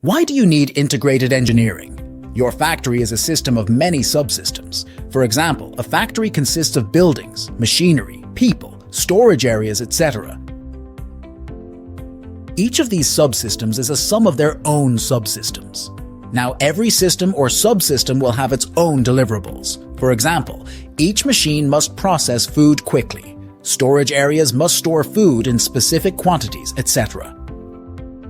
Why do you need integrated engineering? Your factory is a system of many subsystems. For example, a factory consists of buildings, machinery, people, storage areas, etc. Each of these subsystems is a sum of their own subsystems. Now, every system or subsystem will have its own deliverables. For example, each machine must process food quickly. Storage areas must store food in specific quantities, etc.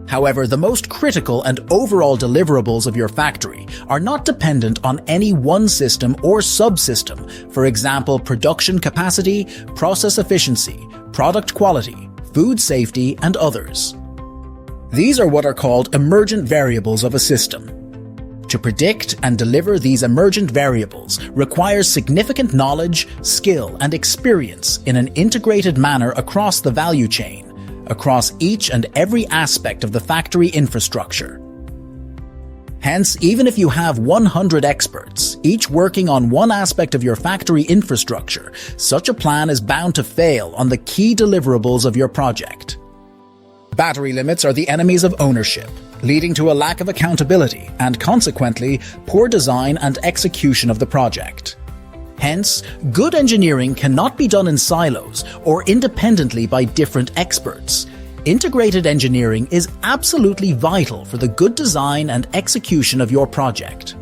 However, the most critical and overall deliverables of your factory are not dependent on any one system or subsystem, for example, production capacity, process efficiency, product quality, food safety, and others. These are what are called emergent variables of a system. To predict and deliver these emergent variables requires significant knowledge, skill, and experience in an integrated manner across the value chain, across each and every aspect of the factory infrastructure. Hence, even if you have 100 experts, each working on one aspect of your factory infrastructure, such a plan is bound to fail on the key deliverables of your project. Battery limits are the enemies of ownership, leading to a lack of accountability and, consequently, poor design and execution of the project. Hence, good engineering cannot be done in silos or independently by different experts. Integrated engineering is absolutely vital for the good design and execution of your project.